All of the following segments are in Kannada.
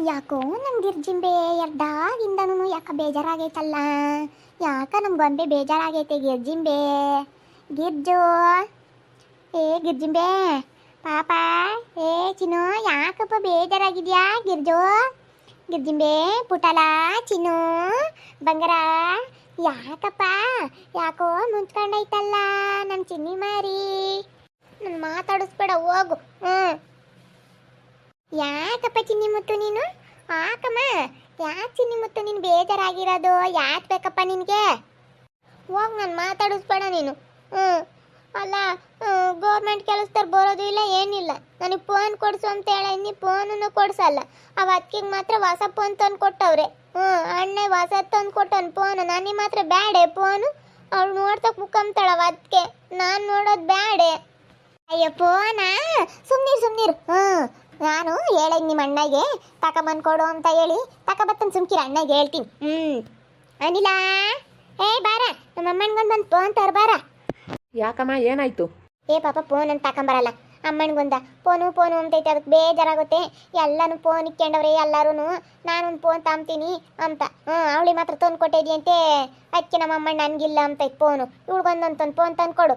ಯಾಕೋ ನಮ್ಮ ಗಿರ್ಜಿಂಬೆ ಎರ್ಡಾಗಿಂದನೂ ಯಾಕೆ ಬೇಜಾರಾಗೈತಲ್ಲ. ಯಾಕ ನಮ್ಮ ಗೊಂಬೆ ಬೇಜಾರಾಗೈತೆ ಗಿರ್ಜಿಂಬೆ. ಗಿರ್ಜು, ಏ ಗಿರ್ಜಿಂಬೆ ಪಾಪ. ಏ ಚಿನ್ನು, ಯಾಕಪ್ಪ ಬೇಜಾರಾಗಿದ್ಯಾ ಗಿರ್ಜು? ಗಿರ್ಜಿಂಬೆ ಪುಟಲ, ಚಿನ್ನು ಬಂಗಾರ, ಯಾಕಪ್ಪ ಯಾಕೋ ಮುಂಚ್ಕೊಂಡೈತಲ್ಲ ನನ್ನ ಚಿನ್ನಿ ಮಾರಿ. ನನ್ನ ಮಾತಾಡಿಸ್ಬೇಡ ಹೋಗು. ಯಾಕಪ್ಪ ಚಿನ್ನಿ ಮುತ್ತು ನೀನು? ಹಾಕಮ್ಮ, ಯಾಕೆ ಚಿನ್ನಿ ಮುತ್ತು ನೀನು ಬೇಜಾರಾಗಿರೋದು? ಯಾಕೆ ಬೇಕಪ್ಪ ನಿನಗೆ? ಹೋಗಿ ನಾನು ಮಾತಾಡಿಸ್ಬೇಡ ನೀನು. ಅಲ್ಲ, ಗೌರ್ಮೆಂಟ್ ಕೆಲಸದವ್ರು ಬರೋದು ಇಲ್ಲ ಏನಿಲ್ಲ. ನನಗೆ ಫೋನ್ ಕೊಡಿಸು ಅಂತ ಹೇಳಿ ಫೋನನ್ನು ಕೊಡಿಸಲ್ಲ. ಅವ ಅಕ್ಕಿಗೆ ಮಾತ್ರ ಹೊಸ ಫೋನ್ ತಂದು ಕೊಟ್ಟವ್ರೆ. ಅಣ್ಣ ಹೊಸ ತಂದು ಕೊಟ್ಟವನು ಫೋನು. ನನಗೆ ಮಾತ್ರ ಬ್ಯಾಡೆ ಫೋನು. ಅವಳು ನೋಡ್ತಕ್ಕೆ ಮುಕ್ಕಂತಾಳವ, ಅದಕ್ಕೆ ನಾನು ನೋಡೋದು ಬ್ಯಾಡೆ. ಅಯ್ಯೋ ಫೋನಾ, ಸುಮ್ನೀರು. ನಾನು ಹೇಳೇನಿ ನಿಮ್ಮ ಅಣ್ಣಗೆ ತಕೊಂಬಂದು ಕೊಡು ಅಂತ ಹೇಳಿ ತಕೊಬತ್ತನ್. ಸುಮ್ಕಿರ, ಅಣ್ಣಗೆ ಹೇಳ್ತೀನಿ. ಅನಿಲ, ಏ ಬಾರ, ನಮ್ಮ ಅಮ್ಮನಿಗೊಂದು ಫೋನ್ ತರಬಾರ. ಯಾಕಮ್ಮ, ಏನಾಯ್ತು? ಏ ಪಾಪ, ಫೋನ್ ಅಂತ ತಕೊಂಬರಲ್ಲ. ಅಮ್ಮನಿಗೊಂದ ಫೋನು ಅಂತೈತೆ, ಅದಕ್ಕೆ ಬೇಜಾರಾಗುತ್ತೆ. ಎಲ್ಲನೂ ಫೋನ್ ಇಕ್ಕೊಂಡವ್ರೆ ಎಲ್ಲರೂ. ನಾನೊಂದು ಫೋನ್ ತಾಂತೀನಿ ಅಂತ. ಅವಳಿ ಮಾತ್ರ ತಂದು ಕೊಟ್ಟಿದ್ಯಂತೆ. ಅದಕ್ಕೆ ನಮ್ಮ ಅಮ್ಮ ನನಗಿಲ್ಲ ಅಂತೈತೆ ಫೋನು. ಇವಳಿಗೊಂದೊಂದು ಫೋನ್ ತಂದು ಕೊಡು.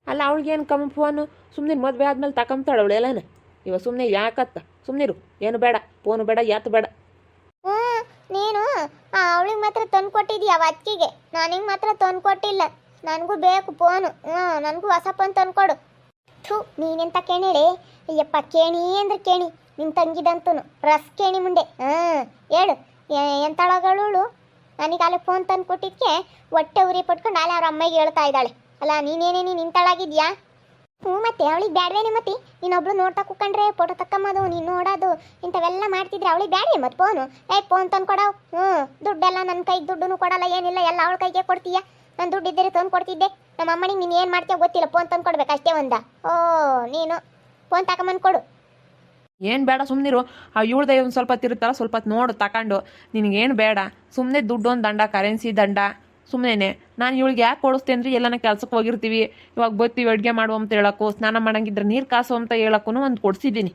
ಅಲ್ಲ, ಅವಳಿಗೇನು ಕಮ್ಮ ಫೋನು? ಸುಮ್ಮನೆ ಮದುವೆ ಆದ್ಮೇಲೆ ತಕೊಂತಾಳೆ ಅವಳು ಎಲ್ಲನ. ಇವಾಗ ಸುಮ್ಮನೆ ಯಾಕತ್ತ? ಸುಮ್ಮನಿರು, ಏನು ಬೇಡ, ಫೋನು ಬೇಡ, ಯಾತು ಬೇಡ. ನೀನು ಅವಳಿಗೆ ಮಾತ್ರ ತಂದು ಕೊಟ್ಟಿದ್ದೀಯ ಅವ ಅಕ್ಕಿಗೆ. ನನಗೆ ಮಾತ್ರ ತಂದು ಕೊಟ್ಟಿಲ್ಲ. ನನಗೂ ಬೇಕು ಫೋನು. ನನಗೂ ಹೊಸ ಫೋನ್ ತಂದು ಕೊಡು. ನೀನೆಂತ ಕೇಳಿ? ಅಯ್ಯಪ್ಪ, ಕೇಣಿ ಅಂದ್ರೆ ಕೇಣಿ. ನಿನ್ನ ತಂಗಿದಂತೂ ರಸ್ ಕೇಣಿ ಮುಂದೆ. ಹೇಳು, ಎಂತಳಗಳು? ನನಗೆ ಅಲ್ಲಿ ಫೋನ್ ತಂದು ಕೊಟ್ಟಿದ್ದಕ್ಕೆ ಹೊಟ್ಟೆ ಉರಿ ಪಟ್ಕೊಂಡು ಅಲ್ಲಿ ಅವ್ರ ಅಮ್ಮಗೆ ಹೇಳ್ತಾ ಇದ್ದಾಳೆ. ಅಲ್ಲ, ನೀನೇನೇನು ನಿಂತಳಾಗಿದ್ಯಾ? ಮತ್ತೆ ಅವಳಿಗೆ ಬ್ಯಾಡ್ವೇನೆ. ಮತ್ತೆ ನೀನೊಬ್ಳು ನೋಡ್ತಾ ಕೂತ್ಕೊಂಡ್ರೆ ಫೋಟೋ ತಕ್ಕಮ್ಮದು, ನೀನು ನೋಡೋದು ಇಂಥವೆಲ್ಲ ಮಾಡ್ತಿದ್ರೆ ಅವಳಿಗೆ ಬ್ಯಾಡ್ವೆ ಮತ್ತೆ ಫೋನು. ಫೋನ್ ತಂದು ಕೊಡವು. ದುಡ್ಡೆಲ್ಲ ನನ್ನ ಕೈಗೆ ದುಡ್ಡು ಕೊಡಲ್ಲ, ಏನಿಲ್ಲ, ಎಲ್ಲ ಅವಳ ಕೈಗೆ ಕೊಡ್ತೀಯ. ನಾನು ದುಡ್ಡಿದ್ದರೆ ತಂದು ಕೊಡ್ತಿದ್ದೆ. ನಮ್ಮ ಅಮ್ಮನಿಗೆ ನೀನು ಏನು ಮಾಡ್ತೀಯ ಗೊತ್ತಿಲ್ಲ, ಫೋನ್ ತಂದು ಕೊಡ್ಬೇಕು ಅಷ್ಟೇ ಒಂದ. ನೀನು ಫೋನ್ ತಗೊಂಬಂದು ಕೊಡು. ಏನು ಬೇಡ, ಸುಮ್ಮನಿರು. ಇವಳ್ದೆ ಒಂದು ಸ್ವಲ್ಪ ತಿರುತ್ತಲ್ಲ, ಸ್ವಲ್ಪ ನೋಡು ತಗೊಂಡು. ನಿನಗೇನು ಬೇಡ, ಸುಮ್ಮನೆ ದುಡ್ಡು ಒಂದು ದಂಡ, ಕರೆನ್ಸಿ ದಂಡ. ಸುಮ್ಮನೆ ನಾನು ಇವಳಿಗೆ ಯಾಕೆ ಕೊಡಿಸ್ತೇನೆ ಅಂದರೆ, ಎಲ್ಲನ ಕೆಲ್ಸಕ್ಕೆ ಹೋಗಿರ್ತೀವಿ, ಇವಾಗ ಬರ್ತೀವಿ ಅಡುಗೆ ಮಾಡುವ ಅಂತ ಹೇಳೋಕ್ಕೂ, ಸ್ನಾನ ಮಾಡಂಗಿದ್ರೆ ನೀರು ಕಾಸು ಅಂತ ಹೇಳೋಕ್ಕೂ ಒಂದು ಕೊಡಿಸಿದ್ದೀನಿ.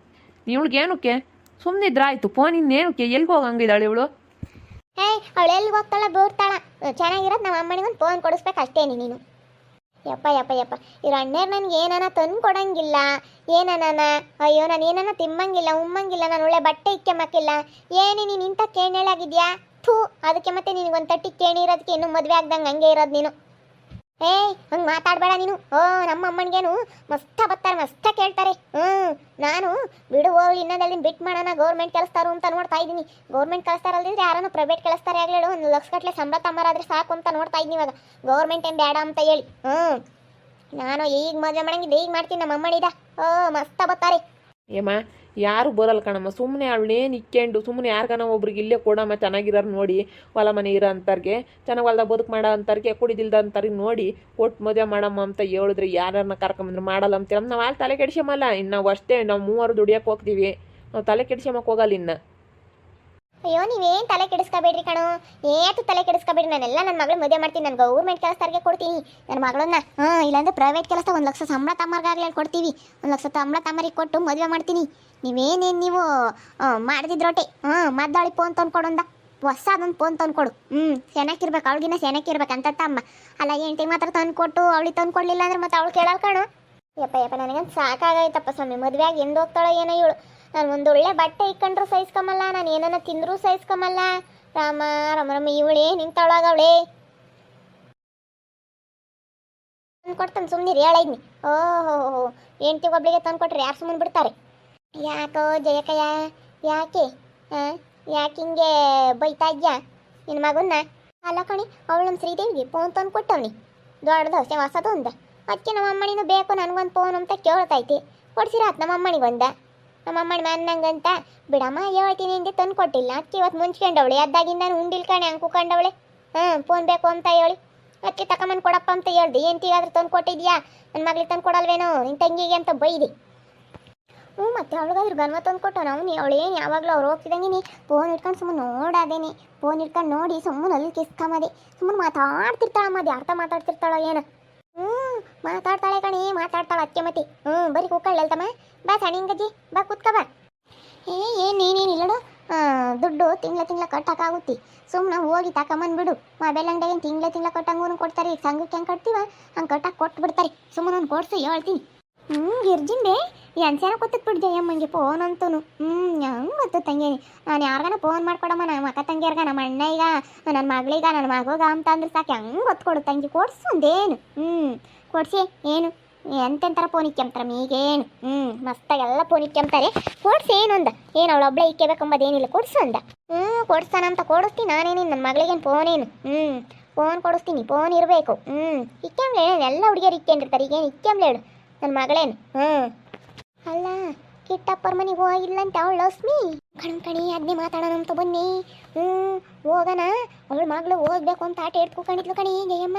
ಇವಳಿಗೆ ಏನಕ್ಕೆ? ಸುಮ್ಮನಿದ್ರೆ ಆಯಿತು. ಫೋನ್ ಇನ್ನೇನಕ್ಕೆ? ಎಲ್ಲಿಗೆ ಹೋಗಂಗಿದ್ದಾಳೆ ಇವಳು? ಅವಳು ಎಲ್ಲಿಗೆ ಹೋಗ್ತಾಳ, ಬೋರ್ತಾಳ. ಚೆನ್ನಾಗಿರೋದು ನಮ್ಮ ಅಮ್ಮನಿಗೆ ಒಂದು ಫೋನ್ ಕೊಡಿಸ್ಬೇಕು ಅಷ್ಟೇನಿ ನೀನು. ಯಪ್ಪ ಇವ್ರ ಅಣ್ಣೇರು ನನಗೆ ಏನಾನ ತಂದು ಕೊಡಂಗಿಲ್ಲ. ಏನಾನ ಅಯ್ಯೋ, ನಾನು ಏನಾನ ತಿಮ್ಮಂಗಿಲ್ಲ, ಉಮ್ಮಂಗಿಲ್ಲ, ನಾನು ಒಳ್ಳೆ ಬಟ್ಟೆ ಇಕ್ಕೆಮ್ಮಕ್ಕಿಲ್ಲ. ಏನೇ ನೀನು ಇಂಥ ಕೇಣೇಳಾಗಿದ್ಯಾ? ಅದಕ್ಕೆ ಮತ್ತೆ ನಿನಗೊಂದು ತಟ್ಟಿ ಕೇಣಿ ಇರೋದಕ್ಕೆ ಇನ್ನೂ ಮದುವೆ ಆಗ್ದಂಗೆ ಹಂಗೆ ಇರೋದು ನೀನು. ಹಂಗೆ ಮಾತಾಡಬೇಡ ನೀನು. ನಮ್ಮ ಅಮ್ಮನಿಗೇನು ಮಸ್ತ ಬರ್ತಾರೆ, ಮಸ್ತ ಕೇಳ್ತಾರೆ. ನಾನು ಬಿಡು ಹೋಗಿ ಇನ್ನೊಂದಲ್ಲಿ ಬಿಟ್ಟು ಮಾಡೋಣ. ಗೌರ್ಮೆಂಟ್ ಕೆಲಸ್ತಾರು ಅಂತ ನೋಡ್ತಾ ಇದ್ದೀನಿ. ಗೌರ್ಮೆಂಟ್ ಕೆಲಸ್ತಾರಲ್ದಿದ್ರೆ ಯಾರನ್ನು ಪ್ರೈವೇಟ್ ಕೆಲಸ್ತಾರೆ ಆಗಲೇಳು. 1 ಲಕ್ಷ ಗಟ್ಟಲೆ ಸಂಬಳ ತಮ್ಮರಾದ್ರೆ ಸಾಕು ಅಂತ ನೋಡ್ತಾ ಇದ್ದೀನಿ ಇವಾಗ. ಗೌರ್ಮೆಂಟ್ ಏನು ಬೇಡ ಅಂತ ಹೇಳಿ. ನಾನು ಈಗ ಮದುವೆ ಮಾಡಂಗಿದ್ದೆ, ಈಗ ಮಾಡ್ತೀನಿ. ನಮ್ಮ ಅಮ್ಮನಿದ ಮಸ್ತ ಬರ್ತಾರೆ. ಏಮ್ಮ, ಯಾರು ಬರಲ್ಲ ಕಣಮ್ಮ. ಸುಮ್ಮನೆ ಅವಳೇನು ಇಕ್ಕೊಂಡು ಸುಮ್ಮನೆ ಯಾರಿಗಾನ ಒಬ್ರಿಗೆ ಇಲ್ಲೇ ಕೊಡಮ್ಮ, ಚೆನ್ನಾಗಿರೋರು ನೋಡಿ, ಹೊಲ ಮನೆ ಇರೋ ಅಂತಾರ್ಗೆ, ಚೆನ್ನಾಗಿ ಹೊಲ್ದಾಗ ಬದುಕು ಮಾಡೋ ಅಂತಾರ್ಗೆ, ಕುಡಿದಿಲ್ದ ಅಂತಾರಿಗೆ ನೋಡಿ ಕೊಟ್ಟು ಮದುವೆ ಮಾಡಮ್ಮ ಅಂತ ಹೇಳಿದ್ರೆ ಯಾರನ್ನ ಕರ್ಕೊಂಬಂದ್ರೆ ಮಾಡಲ್ಲ ಅಂತೀರ. ನಾವು ಅಲ್ಲಿ ತಲೆ ಕೆಡಿಸ್ಯಮಲ್ಲ. ಇನ್ನು ನಾವು ಅಷ್ಟೇ, ನಾವು 3 ದುಡಿಯೋಕೆ ಹೋಗ್ತೀವಿ. ನಾವು ತಲೆ ಕೆಡಿಸ್ಯಮಕ್ಕೆ ಹೋಗಲ್ಲ ಇನ್ನು. ಅಯ್ಯೋ, ನೀವೇನು ತಲೆ ಕೆಡಿಸ್ಕೋಬೇಡ್ರಿ ಕಣೋ. ಏತು ತಲೆ ಕೆಡಿಸ್ಕೋಬೇಡ್ರಿ. ನಾನೆಲ್ಲ ನನ್ನ ಮಗಳು ಮದುವೆ ಮಾಡ್ತೀನಿ. ನಾನು ಗೌರ್ಮೆಂಟ್ ಕೆಲಸದಾರಿಗೆ ಕೊಡ್ತೀನಿ ನನ್ನ ಮಗಳನ್ನ. ಇಲ್ಲಾಂದ್ರೆ ಪ್ರೈವೇಟ್ ಕೆಲಸ 1 ಲಕ್ಷ ಸಂಬಳ ತಮ್ಮರ್ಗಾಗಲೇ ಕೊಡ್ತೀವಿ. 1 ಲಕ್ಷ ಸಂಬಳ ತಮ್ಮರಿಗೆ ಕೊಟ್ಟು ಮದುವೆ ಮಾಡ್ತೀನಿ. ನೀವು ಮಾಡ್ದಿದ್ರೊಟ್ಟೆ. ಮದ್ದಾಳಿ ಫೋನ್ ತಂದ್ಕೊಡೊಂದ, ಹೊಸದೊಂದು ಫೋನ್ ತಂದ್ಕೊಡು. ಸೆನಕ್ಕಿರ್ಬೇಕು, ಅವಳಿಗಿನ್ನ ಸೆನಕ್ಕಿರ್ಬೇಕು ಅಂತ ಅಮ್ಮ. ಅಲ್ಲ, ಹೆಂಡ್ತಿಗೆ ಮಾತ್ರ ತಂದು ಕೊಟ್ಟು ಅವಳಿಗೆ ತಂದು ಕೊಡಲಿಲ್ಲ ಅಂದ್ರೆ ಮತ್ತೆ ಅವಳು ಕೇಳಲ್ಲ ಕಣೋ. ಯಪ್ಪ ನನಗಂತ ಸಾಕಾಗೈತಪ್ಪ ಸ್ವಾಮಿ. ಮದುವೆಯಾಗಿ ಎಂದು ಹೋಗ್ತಾಳೋ ಏನೋ ಇವಳು. ನಾನು ಒಂದು ಒಳ್ಳೆ ಬಟ್ಟೆ ಇಕ್ಕೊಂಡ್ರು ಸಹಿಸ್ಕೊಂಬಲ್ಲ, ನಾನು ಏನನ್ನ ತಿಂದರೂ ಸಹಿಸ್ಕೊಂಬಲ್ಲ. ರಾಮ ಇವಳೇ ನಿಂತೊಳಗವಳೆ ತಂದು ಕೊಡ್ತಾನೆ. ಸುಮ್ಮನೆ ಹೇಳೈದ್ನಿ. ಹೆಂಡ್ತಿಗೆ ಒಬ್ಳಿಗೆ ತಂದು ಕೊಟ್ರೆ ಯಾರು ಸುಮ್ಮನೆ ಬಿಡ್ತಾರೆ? ಯಾಕೋ ಜಯಕಯ್ಯ, ಯಾಕೆ ಯಾಕೆ ಹಿಂಗೆ ಬೈತಾ ಇದ್ಯಾ ನಿನ್ನ ಮಗನ್ನ? ಅಲ್ಲ ಕಣಿ, ಅವಳು ನಮ್ಮ ಶ್ರೀದೇವಿಗೆ ಫೋನ್ ತಂದು ಕೊಟ್ಟವನಿ, ದೊಡ್ಡದು ಹೊಸದು ಅಂದ. ಅದಕ್ಕೆ ನಮ್ಮ ಅಮ್ಮನಿನೂ ಬೇಕು ನನಗೊಂದು ಫೋನ್ ಅಂತ ಕೇಳ್ತೈತಿ. ಕೊಡ್ಸಿರಾತ್ ನಮ್ಮ ಅಮ್ಮನಿಗೊಂದ. ನಮ್ಮ ಅಮ್ಮನ ಅನ್ನಂಗಂತ ಬಿಡಮ್ಮ ಹೇಳ್ತೀನಿ ಹಿಂದೆ ತಂದು ಕೊಟ್ಟಿಲ್ಲ. ಅದಕ್ಕೆ ಇವತ್ತು ಮುಂಚ್ಕೊಂಡವಳೆ, ಅದ್ದಾಗಿಂದ ಉಂಡಿಲ್ ಕಣೆ ಹಂಗೆ ಕೂಕೊಂಡವಳೆ. ಫೋನ್ ಬೇಕು ಅಂತ ಹೇಳಿ ಅದಕ್ಕೆ ತಕೊಂಬಂದು ಕೊಡಪ್ಪ ಅಂತ ಹೇಳ್ದೆ. ಎಂತಿಗಾದ್ರೂ ತಂದು ಕೊಟ್ಟಿದ್ಯಾ? ನನ್ನ ಮಗಳಿಗೆ ತಂದು ಕೊಡಲ್ವೇನೋ ನಿನ್ನ ತಂಗಿಗೆ ಅಂತ ಬೈದಿ. ಮತ್ತೆ ಅವಳಿಗಾದ್ರೂ ಗನ್ವ ತಂದು ಕೊಟ್ಟು ನಾವು ಅವಳೇನು ಯಾವಾಗಲೂ ಅವ್ರು ಹೋಗ್ತಿದ್ದಂಗೆ ಫೋನ್ ಇಟ್ಕೊಂಡು ಸುಮ್ಮನೆ ನೋಡಾದೇನೆ. ಫೋನ್ ಇಟ್ಕೊಂಡು ನೋಡಿ ಸುಮ್ಮನೆ ಅಲ್ಲಿ ಕಿಸ್ಕೊಂಬದೆ. ಸುಮ್ಮನೆ ಮಾತಾಡ್ತಿರ್ತಾಳಮ್ಮ. ಅದು ಅರ್ಥ ಮಾತಾಡ್ತಿರ್ತಾಳೋ ಏನೋ. ಮಾತಾಡ್ತಾಳೆ ಕಣಿ, ಮಾತಾಡ್ತಾಳೆ ಅದಕ್ಕೆ ಮತ್ತೆ. ಬರೀ ಕೂಕಳ್ಳಿ ಅಲ್ತಮ್ಮ. ಬಾ ಸಣಿಂಗಜ್ಜಿ, ಬಾ ಕೂತ್ಕ ಬಾ. ನೀನೇನಿಲ್ಲಡು. ತಿಂಗಳ ಕಟ್ಟಕ್ಕಾಗುತ್ತಿ ಸುಮ್ಮನೆ ಹೋಗಿ ತಕೊಂಬಂದ್ಬಿಡು ಮೊಬೈಲ್ ಅಂಗಡಿಗೆ ತಿಂಗಳ ಕಟ್ಟಂಗೂ ಕೊಡ್ತಾರೆ ಈಗ ಸಂಘಕ್ಕೆ ಹೆಂಗೆ ಕಟ್ತೀವ ಹಂಗೆ ಕಟ್ಟಕ್ಕೆ ಕೊಟ್ಟು ಬಿಡ್ತಾರೆ ಸುಮ್ಮನೆ ಒಂದು ಕೊಡ್ಸಿ ಹೇಳ್ತೀನಿ ಗಿರ್ಜಿಂಡೆ ಎನ್ಸೇನ ಗೊತ್ತಿತ್ತು ಬಿಡು ಜಯಮ್ಮಂಗೆ ಫೋನ್ ಅಂತೂ ಹೆಂಗೆ ಗೊತ್ತು ತಂಗೇನಿ ನಾನು ಯಾರಿಗಾನ ಫೋನ್ ಮಾಡ್ಕೊಡಮ್ಮ ನಮ್ಮ ಅಕ್ಕ ತಂಗಿಯರ್ಗ ನಮ್ಮ ಅಣ್ಣ ಈಗ ನನ್ನ ಮಗಳಿಗೆ ನನ್ನ ಮಗೋಗ ಅಂತ ಅಂದ್ರೆ ಸಾಕು ಹೆಂಗೆ ಗೊತ್ತು ಕೊಡು ತಂಗಿ ಕೊಡ್ಸು ಒಂದೇನು ಕೊಡ್ಸಿ ಏನು ಎಂತೆಂಥರ ಫೋನ್ ಇಕ್ಕೆಂಬ್ತಾರೆ ಈಗೇನು ಮಸ್ತಾಗೆಲ್ಲ ಫೋನ್ ಇಕ್ಕೆಂಬ್ತಾರೆ ಕೊಡ್ಸಿ ಏನು ಅಂದ ಏನು ಅವಳು ಒಬ್ಬಳೆ ಇಕ್ಕೆಬೇಕಂಬದೇನಿಲ್ಲ ಕೊಡ್ಸು ಅಂದ ಕೊಡ್ಸಾನಂತ ಕೊಡಿಸ್ತೀನಿ ನಾನೇನು ನನ್ನ ಮಗಳಿಗೇನು ಫೋನ್ ಏನು ಫೋನ್ ಕೊಡಿಸ್ತೀನಿ ಫೋನ್ ಇರಬೇಕು ಇಕ್ಕೆಂಬ್ಲೆ ಹೇಳು ಎಲ್ಲ ಹುಡುಗಿಯರು ಇಕ್ಕೊಂಡಿರ್ತಾರೆ ಈಗೇನು ಇಕ್ಕೆಂಬ್ಲೆ ಹೇಳು ನನ್ನ ಮಗಳೇನು ಅಲ್ಲ ಕಿಟ್ಟಪ್ಪರ ಮನೆಗೆ ಹೋಗಿಲ್ಲ ಅಂತ ಅವಳು ಲಕ್ಷ್ಮಿ ಕಣಿ ಅದನ್ನೇ ಮಾತಾಡೋಣ ಅಂತ ಬನ್ನಿ ಹೋಗೋಣ ಅವಳ ಮಗಳು ಹೋಗ್ಬೇಕು ಅಂತ ಆಟ ಹಿಡ್ದು ಕೂಕೊಂಡಿದ್ಲು ಕಣಿ ಜಯಮ್ಮ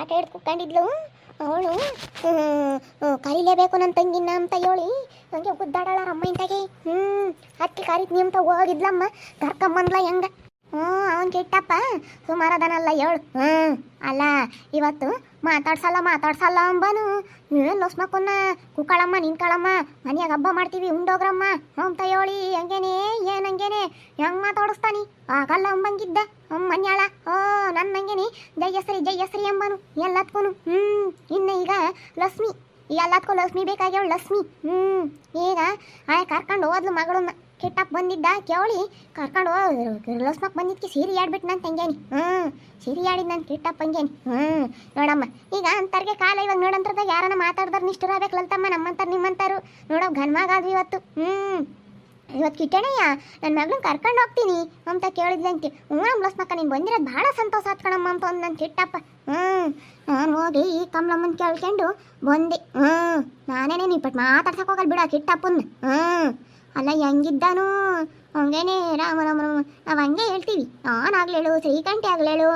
ಆಟ ಹಿಡ್ದು ಕೂಕೊಂಡಿದ್ಲು ಅವಳು ಕರಿಲೇಬೇಕು ನನ್ನ ತಂಗಿನ ಅಂತ ಹೇಳಿ ಹಂಗೆ ಗುದ್ದಾಡಾಳ ಅಮ್ಮ ಇಂತಾಗೆ ಹತ್ತಿ ಕರಿದ್ನಿ ಅಂತ ಹೋಗಿದ್ಲಮ್ಮ ಕರ್ಕೊಂಬಂದ್ಲ ಹೆಂಗ ಅವನ್ ಕಿಟ್ಟಪ್ಪ ಸುಮಾರದನಲ್ಲ ಹೇಳು ಅಲ್ಲ ಇವತ್ತು ಮಾತಾಡ್ಸಲ್ಲ ಅಂಬನು ಏನು ಲಕ್ಷ್ಮಕ್ಕನ್ನ ಕುಕ್ಕಳಮ್ಮ ನಿನ್ಕಳಮ್ಮ ಮನ್ಯಾಗ ಹಬ್ಬ ಮಾಡ್ತೀವಿ ಉಂಡೋಗ್ರಮ್ಮ ಅಂತ ಹೇಳಿ ಹಂಗೇನೆ ಏನಂಗೇನೆ ಹೆಂಗೆ ಮಾತಾಡಿಸ್ತಾನಿ ಆಗಲ್ಲ ಅಂಬಂಗಿದ್ದ ಮನ್ಯಾಳ ನನ್ನ ಹಂಗೇನೆ ಜಯಶ್ರೀ ಅಂಬನು ಎಲ್ಲತ್ಕೂ ಇನ್ನು ಈಗ ಲಕ್ಷ್ಮಿ ಎಲ್ಲದಕ್ಕೂ ಲಕ್ಷ್ಮಿ ಬೇಕಾಗ್ಯವಳು ಲಕ್ಷ್ಮಿ ಈಗ ಕರ್ಕೊಂಡು ಹೋದ್ಲು ಮಗಳನ್ನ ಕಿಟ್ಟಪ್ಪ ಬಂದಿದ್ದ ಕೇಳಿ ಕರ್ಕೊಂಡು ಲಕ್ಷ್ಮಕ್ಕೆ ಬಂದಿದ್ದಕ್ಕೆ ಸೀರೆ ಆಡ್ಬಿಟ್ಟು ನಾನು ತಂಗೇನಿ ಸೀರೆ ಆಡಿದ್ ನಾನು ಕಿಟ್ಟಪ್ಪ ಹಂಗೇನಿ ನೋಡಮ್ಮ ಈಗ ಅಂತರ್ಗೆ ಕಾಲ ಇವಾಗ ನೋಡಂತ್ರದಾಗ ಯಾರನ್ನ ಮಾತಾಡ್ದಾರ ನಿಷ್ಠರಾಗಬೇಕಲ್ಲಂತಮ್ಮ ನಮ್ಮಂತಾರ ನಿಮ್ಮಂತಾರು ನೋಡೋ ಗನ್ಮಾಗಾದ್ವಿ ಇವತ್ತು ಇವತ್ತು ಕಿಟ್ಟಣಯ್ಯ ನನ್ನ ಮಗಳನ್ನ ಕರ್ಕೊಂಡು ಹೋಗ್ತೀನಿ ಅಂತ ಕೇಳಿದ್ಲಂತೆ ನಮ್ಮ ಲಕ್ಷ್ಮಕ್ಕ ನೀನು ಬಂದಿರೋದು ಭಾಳ ಸಂತೋಷ ಆತ್ಕಣಮ್ಮ ಅಂತ ಒಂದು ನನ್ನ ಕಿಟ್ಟಪ್ಪ ನಾನು ಹೋಗಿ ಈ ಕಮಲಮ್ಮನ ಕೇಳ್ಕೊಂಡು ಬಂದೆ ನಾನೇನೇ ನೀಪಟ್ಟು ಮಾತಾಡ್ಸಕ್ಕೆ ಹೋಗಲ್ಲ ಬಿಡ ಕಿಟ್ಟಪ್ಪನ ಅಲ್ಲ ಹೆಂಗಿದ್ದಾನು ಹಂಗೇನೆ ರಾಮ ನಾವು ಹಂಗೆ ಹೇಳ್ತೀವಿ ನಾನಾಗ್ಲೇಳು ಶ್ರೀಕಂಠಿ ಆಗ್ಲೇಳು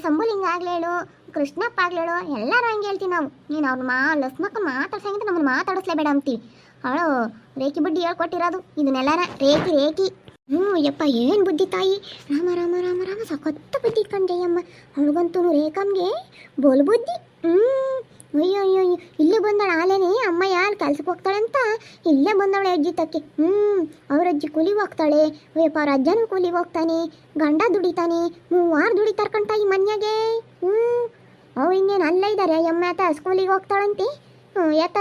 ಸಂಬುಲಿಂಗ ಆಗ್ಲೇಳು ಕೃಷ್ಣಪ್ಪ ಆಗ್ಲೇಳು ಎಲ್ಲರೂ ಹಂಗೆ ಹೇಳ್ತೀವಿ ನಾವು ನೀನು ಅವ್ರನ್ನ ಲಕ್ಷ್ಮಕ್ಕ ಮಾತಾಡ್ಸಂಗಿದ್ರೆ ನಮ್ಮನ್ನು ಮಾತಾಡಿಸ್ಲೇಬೇಡ ಅಂತೀವಿ ಅವಳು ರೇಖಿ ಬುಡ್ಡಿ ಹೇಳ್ಕೊಟ್ಟಿರೋದು ಇದನ್ನೆಲ್ಲರ ರೇಖಿ ಯಪ್ಪ ಏನು ಬುದ್ಧಿ ತಾಯಿ ರಾಮ ಸಖತ್ತು ಬುದ್ಧಿ ಕಂಡಯ್ಯಮ್ಮ ಅವಳಿಗಂತೂ ರೇಖಮ್ಗೆ ಬೋಲ್ ಬುದ್ಧಿ ಅಯ್ಯೋ ಇಲ್ಲೇ ಬಂದಳು ಆಲೇನೆ ಅಮ್ಮ ಯಾರು ಕೆಲ್ಸಕ್ಕೆ ಹೋಗ್ತಾಳಂತ ಇಲ್ಲೇ ಬಂದವಳೆ ಅಜ್ಜಿ ತಕ್ಕೆ ಅವ್ರ ಅಜ್ಜಿ ಕೂಲಿಗೆ ಹೋಗ್ತಾಳೆ ಅಯ್ಯಪ್ಪ ಅವ್ರ ಅಜ್ಜನೂ ಕೂಲಿಗೆ ಹೋಗ್ತಾನೆ ಗಂಡ ದುಡಿತಾನೆ 3 ವಾರ ದುಡಿತಾರ್ಕಂತ ಈ ಮನ್ಯಾಗೆ ಅವು ಇನ್ನೇನು ಅಲ್ಲ ಇದ್ದಾರೆ ಅಮ್ಮ ಆತ ಸ್ಕೂಲಿಗೆ ಹೋಗ್ತಾಳಂತೆ ಯಾತ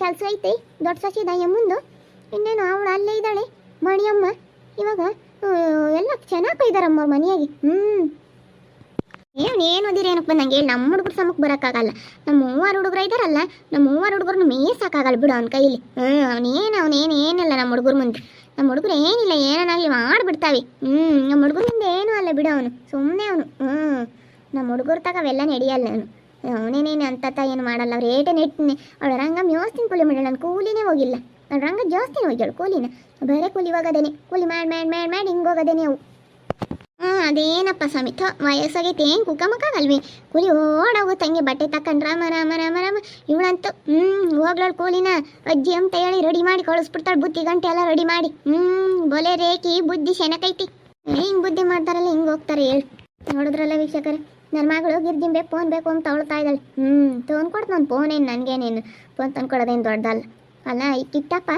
ಕೆಲಸ ಐತೆ ದೊಡ್ಡ ಸಸಿದ ಮುಂದು ಇನ್ನೇನು ಅವಳು ಅಲ್ಲೇ ಇದ್ದಾಳೆ ಮಣಿಯಮ್ಮ ಇವಾಗ ಎಲ್ಲ ಚೆನ್ನಾಗಿ ಇದ್ದಾರಮ್ಮ ಅವ್ರ ಮನೆಯಾಗೆ ಏನು ಓದಿರೇನಪ್ಪ ನಂಗೆ ನಮ್ಮ ಹುಡುಗರು ಸಮಕ್ಕೆ ಬರೋಕ್ಕಾಗಲ್ಲ ನಮ್ಮ 3 ಹುಡುಗರು ಇದ್ದಾರಲ್ಲ ನಮ್ಮ 3 ಹುಡುಗರನ್ನು ಮೇಯ್ಸೋಕ್ಕಾಗಲ್ಲ ಬಿಡು ಅವನ ಕೈಲಿ ಅವನೇನಲ್ಲ ನಮ್ಮ ಹುಡುಗರು ಮುಂದೆ ನಮ್ಮ ಹುಡುಗರು ಏನಿಲ್ಲ ಏನಾಗಲಿ ಮಾಡಿಬಿಡ್ತಾವೆ ನಮ್ಮ ಹುಡುಗರ ಮುಂದೆ ಏನೂ ಅಲ್ಲ ಬಿಡು ಅವನು ಸುಮ್ಮನೆ ಅವನು ನಮ್ಮ ಹುಡುಗರು ತಗ ಅವೆಲ್ಲ ನಡೆಯಲ್ಲ ಅವನು ಅವನೇನೇನು ಅಂತ ಏನು ಮಾಡಲ್ಲ ಅವ್ರು ಏಟೇ ನೆಟ್ಟಿನಿ ಅವಳ ರಂಗ ಯೋಸ್ತಿನ ಕೂಲಿ ಮಾಡಿ ನಾನು ಕೂಲಿನೇ ಹೋಗಿಲ್ಲ ಅವಳ ರಂಗ ಜಾಸ್ತಿನ ಹೋಗ್ಯಾಳು ಕೂಲಿನ ಬೇರೆ ಕೂಲಿ ಹೋಗೋದೇನೆ ಕೂಲಿ ಮಾಡಿ ಹಿಂಗೆ ಹೋಗೋದೇನೆ ಅವು ಅದೇನಪ್ಪ ಸಮಿತ ವಯಸ್ಸಾಗೈತೆ ಏನು ಕುಕ್ಕಮಕ್ಕಾಗಲ್ವಿ ಕೂಲಿ ಓಡೋಗುತ್ತೆ ಹಂಗೆ ಬಟ್ಟೆ ತಕೊಂಡ್ರ ರಾಮ ಇವಳಂತೂ ಹೋಗ್ಲಾಳು ಕೂಲಿನ ಅಜ್ಜಿ ಅಂತ ಹೇಳಿ ರೆಡಿ ಮಾಡಿ ಕಳಿಸ್ಬಿಡ್ತಾಳೆ ಬುತ್ತಿ ಗಂಟೆ ಎಲ್ಲ ರೆಡಿ ಮಾಡಿ ಬೋಲೆ ರೇಖಿ ಬುದ್ಧಿ ಶೆನಕೈತಿ ಹಿಂಗೆ ಬುದ್ಧಿ ಮಾಡ್ತಾರಲ್ಲ ಹಿಂಗೆ ಹೋಗ್ತಾರೆ ಹೇಳಿ ನೋಡಿದ್ರಲ್ಲ ವೀಕ್ಷಕರೇ ನನ್ನ ಮಗಳು ಗಿರ್ಜಿಂಬೆ ಫೋನ್ ಬೇಕು ಅಂತ ಅವಳ್ತಾ ಇದ್ದಾಳೆ ತೊಗೊಂಡ್ಕೊಡ್ತು ನಾನು ಫೋನೇನು ನನಗೇನೇನು ಫೋನ್ ತಂದ್ಕೊಡೋದೇನು ದೊಡ್ಡದಲ್ಲ ಅಲ್ಲ ಈ ಕಿಟ್ಟಪ್ಪ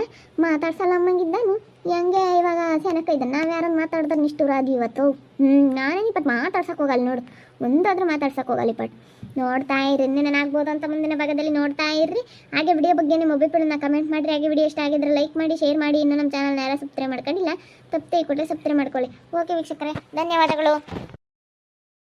ಮಾತಾಡ್ಸಲ್ಲ ಅಮ್ಮಂಗಿದ್ದಾನು ಹೆಂಗೆ ಇವಾಗ ಸೆನಕೈದ್ದಾನೆ ನಾವು ಯಾರನ್ನು ಮಾತಾಡಿದ್ರೆ ನಿಷ್ಠುರಾದಿ ಇವತ್ತು ನಾನೇನು ಇಪ್ಪಟ್ಟು ಮಾತಾಡ್ಸಕ್ಕೆ ಹೋಗಲ್ಲ ನೋಡು ಒಂದಾದ್ರೂ ಮಾತಾಡ್ಸಕ್ಕೆ ಹೋಗಲ್ಲ ಇಪ್ಪಟ್ಟು ನೋಡ್ತಾ ಇರಿ ಇನ್ನೇನಾಗ್ಬೋದು ಅಂತ ಮುಂದಿನ ಭಾಗದಲ್ಲಿ ನೋಡ್ತಾ ಇರ್ರಿ ಹಾಗೆ ವಿಡಿಯೋ ಬಗ್ಗೆ ನಿಮ್ಮ ಅಭಿಪ್ರಾಯನ ಕಮೆಂಟ್ ಮಾಡಿರಿ ಹಾಗೆ ವಿಡಿಯೋ ಇಷ್ಟ ಆಗಿದ್ರೆ ಲೈಕ್ ಮಾಡಿ ಶೇರ್ ಮಾಡಿ ಇನ್ನೂ ನಮ್ಮ ಚಾನಲ್ನ ಯಾರು ಸಬ್ಸ್ಕ್ರೈಬ್ ಮಾಡ್ಕೊಂಡಿಲ್ಲ ತಪ್ಪೇ ಕೊಟ್ಟರೆ ಸಬ್ಸ್ಕ್ರೈಬ್ ಮಾಡ್ಕೊಳ್ಳಿ ಓಕೆ ವೀಕ್ಷಕರೇ ಧನ್ಯವಾದಗಳು.